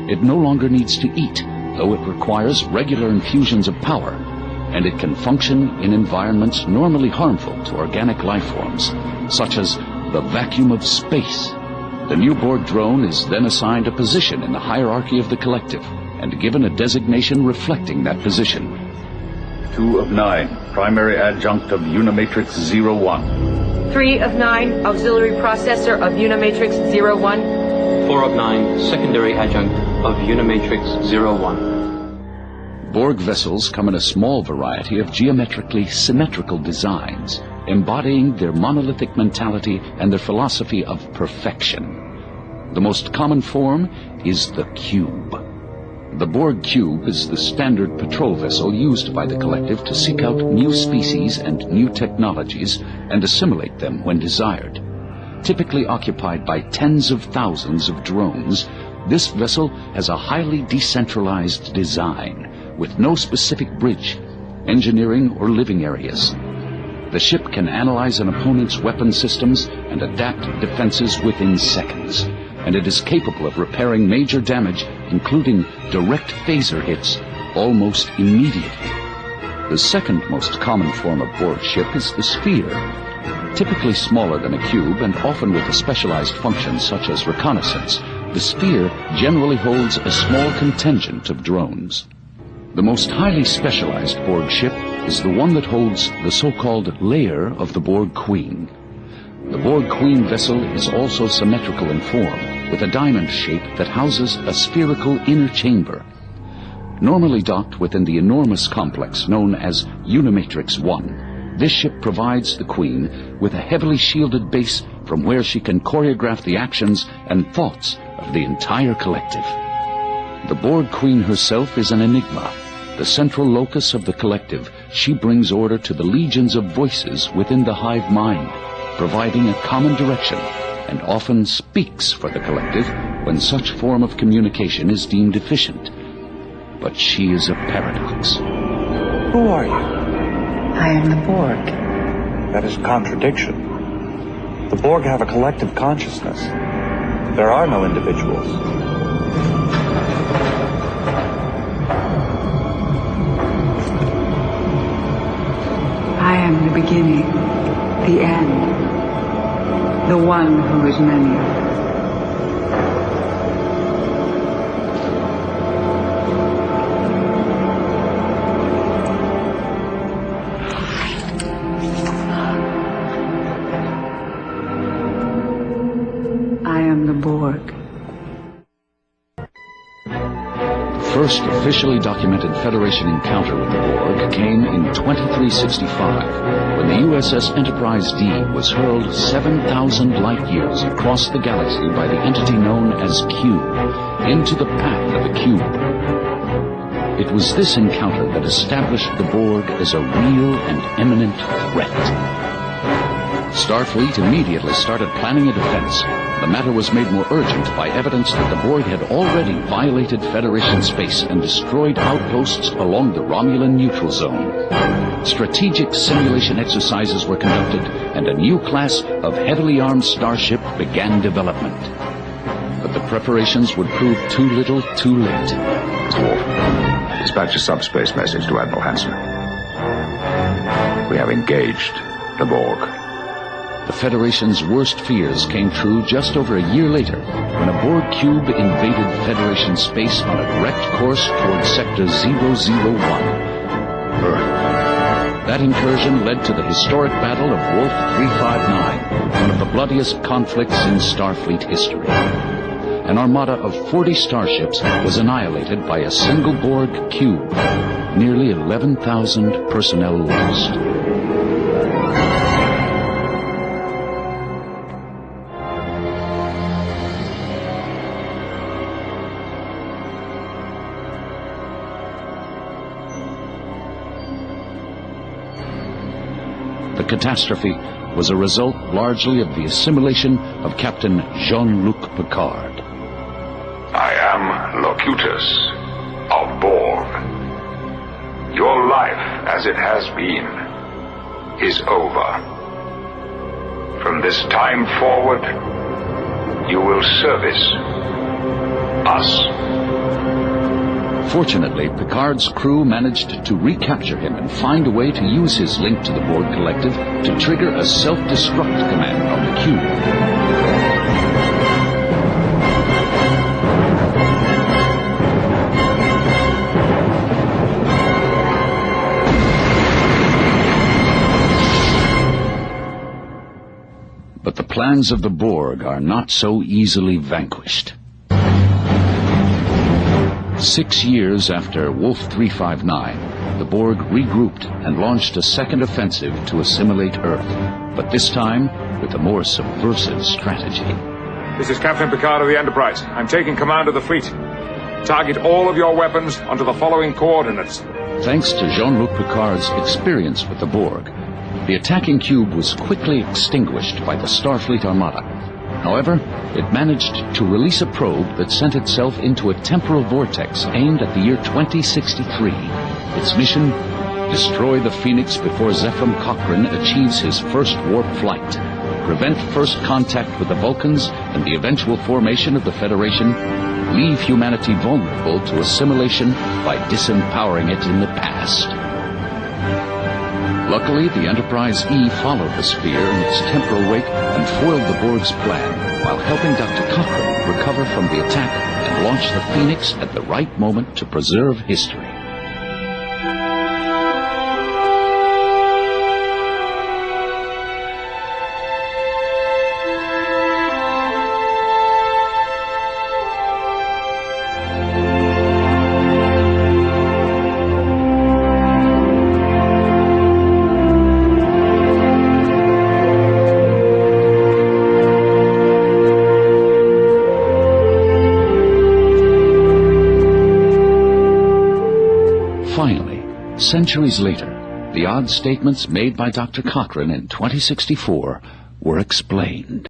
It no longer needs to eat, though it requires regular infusions of power, and it can function in environments normally harmful to organic life forms, such as the vacuum of space. The new Borg drone is then assigned a position in the hierarchy of the collective, and given a designation reflecting that position. 2 of 9, primary adjunct of Unimatrix 01. 3 of 9, auxiliary processor of Unimatrix 01. 4 of 9, secondary adjunct of Unimatrix 01. Borg vessels come in a small variety of geometrically symmetrical designs, embodying their monolithic mentality and their philosophy of perfection. The most common form is the cube. The Borg cube is the standard patrol vessel used by the collective to seek out new species and new technologies and assimilate them when desired. Typically occupied by tens of thousands of drones, this vessel has a highly decentralized design, with no specific bridge, engineering, or living areas. The ship can analyze an opponent's weapon systems and adapt defenses within seconds, and it is capable of repairing major damage, including direct phaser hits, almost immediately. The second most common form of Borg ship is the sphere. Typically smaller than a cube and often with a specialized function such as reconnaissance, the sphere generally holds a small contingent of drones. The most highly specialized Borg ship is the one that holds the so-called lair of the Borg Queen. The Borg Queen vessel is also symmetrical in form, with a diamond shape that houses a spherical inner chamber. Normally docked within the enormous complex known as Unimatrix 1, this ship provides the Queen with a heavily shielded base from where she can choreograph the actions and thoughts of the entire collective. The Borg Queen herself is an enigma. The central locus of the collective, she brings order to the legions of voices within the hive mind, providing a common direction, and often speaks for the collective when such form of communication is deemed efficient. But she is a paradox. Who are you? I am the Borg. That is a contradiction. The Borg have a collective consciousness. There are no individuals. I am the beginning, the end, the one who is many. I am the Borg. The first officially documented Federation encounter with the Borg came in 2365, when the USS Enterprise D was hurled 7,000 light-years across the galaxy by the entity known as Q, into the path of the cube. It was this encounter that established the Borg as a real and imminent threat. Starfleet immediately started planning a defense. The matter was made more urgent by evidence that the Borg had already violated Federation space and destroyed outposts along the Romulan neutral zone. Strategic simulation exercises were conducted, and a new class of heavily armed starship began development. But the preparations would prove too little, too late. Dwarf, dispatch a subspace message to Admiral Hansen. We have engaged the Borg. The Federation's worst fears came true just over a year later, when a Borg cube invaded Federation space on a direct course towards Sector 001, Earth. That incursion led to the historic Battle of Wolf 359, one of the bloodiest conflicts in Starfleet history. An armada of 40 starships was annihilated by a single Borg cube. Nearly 11,000 personnel lost. The catastrophe was a result largely of the assimilation of Captain Jean-Luc Picard. I am Locutus of Borg. Your life, as it has been, is over. From this time forward, you will service us. Unfortunately, Picard's crew managed to recapture him and find a way to use his link to the Borg Collective to trigger a self-destruct command on the cube. But the plans of the Borg are not so easily vanquished. 6 years after Wolf 359, the Borg regrouped and launched a second offensive to assimilate Earth, but this time with a more subversive strategy. This is Captain Picard of the Enterprise. I'm taking command of the fleet. Target all of your weapons onto the following coordinates. Thanks to Jean-Luc Picard's experience with the Borg, the attacking cube was quickly extinguished by the Starfleet Armada. However, it managed to release a probe that sent itself into a temporal vortex aimed at the year 2063. Its mission? Destroy the Phoenix before Zephram Cochrane achieves his first warp flight, prevent first contact with the Vulcans and the eventual formation of the Federation, leave humanity vulnerable to assimilation by disempowering it in the past. Luckily, the Enterprise E followed the Spear in its temporal wake and foiled the Borg's plan, while helping Dr. Cochrane recover from the attack and launch the Phoenix at the right moment to preserve history. Finally, centuries later, the odd statements made by Dr. Cochrane in 2064 were explained.